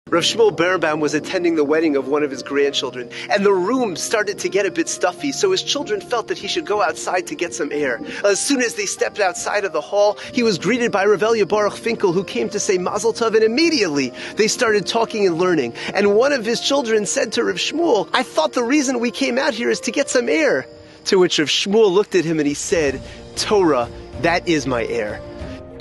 Rav Shmuel Berenbaum was attending the wedding of one of his grandchildren, and the room started to get a bit stuffy, so his children felt that he should go outside to get some air. As soon as they stepped outside of the hall, he was greeted by Rav Elia Baruch Finkel, who came to say Mazel Tov, and immediately they started talking and learning. And one of his children said to Rav Shmuel, "I thought the reason we came out here is to get some air." To which Rav Shmuel looked at him and he said, "Torah, that is my air."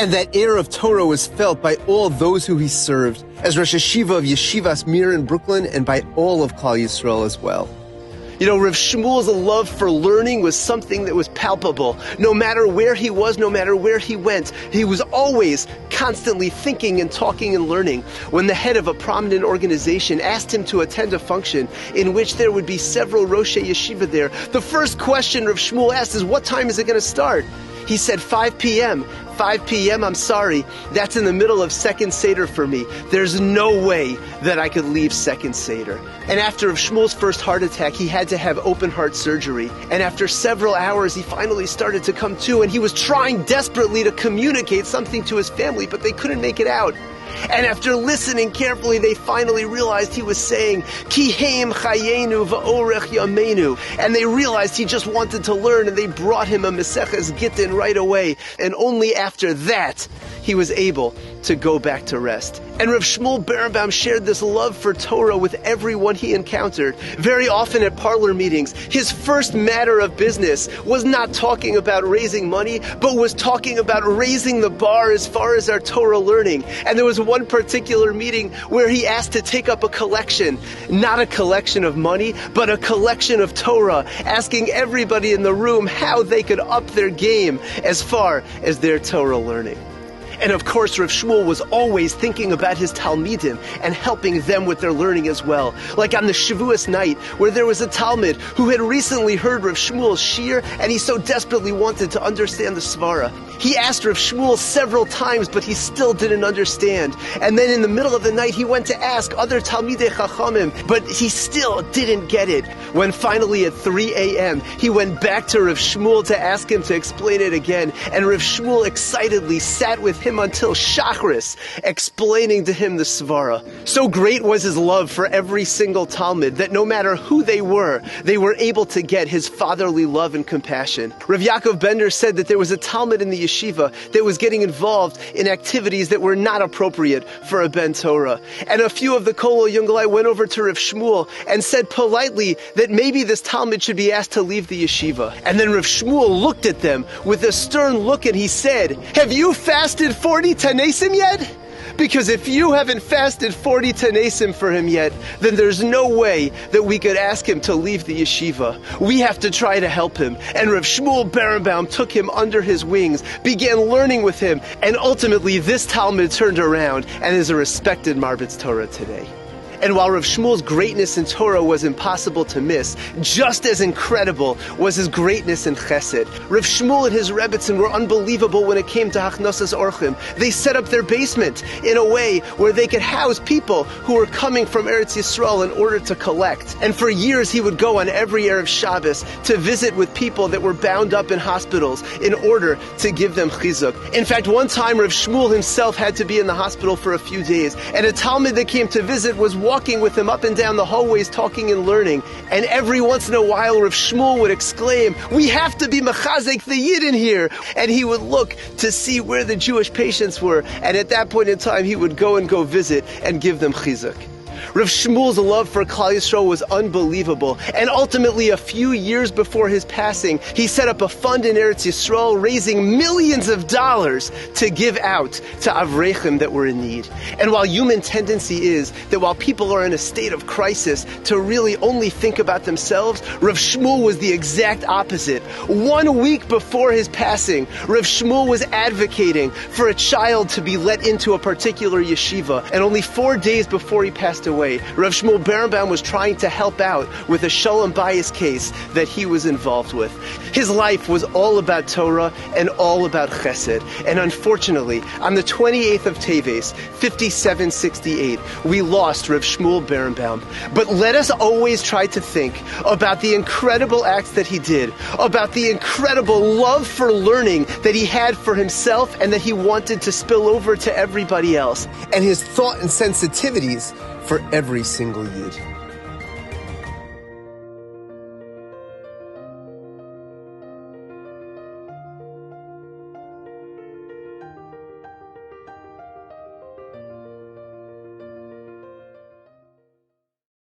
And that air of Torah was felt by all those who he served, as Rosh Hashiva of Yeshivas Mir in Brooklyn, and by all of Klal Yisrael as well. You know, Rav Shmuel's love for learning was something that was palpable. No matter where he was, no matter where he went, he was always constantly thinking and talking and learning. When the head of a prominent organization asked him to attend a function in which there would be several Roshei Yeshiva there, the first question Rav Shmuel asked is, "What time is it going to start?" He said, 5 p.m. 5 p.m., I'm sorry, that's in the middle of Second Seder for me. There's no way that I could leave Second Seder. And after Rav Shmuel's first heart attack, he had to have open heart surgery. And after several hours, he finally started to come to, and he was trying desperately to communicate something to his family, but they couldn't make it out. And after listening carefully, they finally realized he was saying, Ki heim chayenu va'orech yameinu. And they realized he just wanted to learn, and they brought him a Maseches Gittin right away. And only after that, he was able to go back to rest. And Rav Shmuel Berenbaum shared this love for Torah with everyone he encountered. Very often at parlor meetings, his first matter of business was not talking about raising money, but was talking about raising the bar as far as our Torah learning. And there was one particular meeting where he asked to take up a collection, not a collection of money, but a collection of Torah, asking everybody in the room how they could up their game as far as their Torah learning. And of course, Rav Shmuel was always thinking about his Talmidim and helping them with their learning as well. Like on the Shavuos night, where there was a Talmid who had recently heard Rav Shmuel's shir, and he so desperately wanted to understand the Svara. He asked Rav Shmuel several times, but he still didn't understand. And then in the middle of the night, he went to ask other Talmidei Chachamim, but he still didn't get it. When finally at 3 a.m., he went back to Rav Shmuel to ask him to explain it again. And Rav Shmuel excitedly sat with him until Shachris, explaining to him the Svara. So great was his love for every single Talmud that no matter who they were able to get his fatherly love and compassion. Rav Yaakov Bender said that there was a Talmud in the yeshiva that was getting involved in activities that were not appropriate for a Ben Torah. And a few of the Kol Yungalai went over to Rav Shmuel and said politely that maybe this Talmud should be asked to leave the yeshiva. And then Rav Shmuel looked at them with a stern look and he said, "Have you fasted 40 Tanesim yet? Because if you haven't fasted 40 Tanesim for him yet, then there's no way that we could ask him to leave the yeshiva. We have to try to help him." And Rav Shmuel Berenbaum took him under his wings, began learning with him, and ultimately this Talmud turned around and is a respected Marbitz Torah today. And while Rav Shmuel's greatness in Torah was impossible to miss, just as incredible was his greatness in Chesed. Rav Shmuel and his Rebbetzin were unbelievable when it came to Hachnosas Orchim. They set up their basement in a way where they could house people who were coming from Eretz Yisrael in order to collect. And for years he would go on every Erev Shabbos to visit with people that were bound up in hospitals in order to give them chizuk. In fact, one time Rav Shmuel himself had to be in the hospital for a few days, and a Talmud that came to visit was walking with him up and down the hallways talking and learning. And every once in a while Rav Shmuel would exclaim, "We have to be mechazek the Yid in here." And he would look to see where the Jewish patients were, and at that point in time he would go visit and give them chizuk. Rav Shmuel's love for Klal Yisrael was unbelievable, and ultimately a few years before his passing, he set up a fund in Eretz Yisrael, raising millions of dollars to give out to Avrechim that were in need. And while human tendency is that while people are in a state of crisis to really only think about themselves, Rav Shmuel was the exact opposite. 1 week before his passing, Rav Shmuel was advocating for a child to be let into a particular yeshiva, and only 4 days before he passed away, way, Rav Shmuel Berenbaum was trying to help out with a shalom bayis case that he was involved with. His life was all about Torah and all about chesed. And unfortunately, on the 28th of Teves, 5768, we lost Rav Shmuel Berenbaum. But let us always try to think about the incredible acts that he did, about the incredible love for learning that he had for himself and that he wanted to spill over to everybody else, and his thought and sensitivities for every single Yid.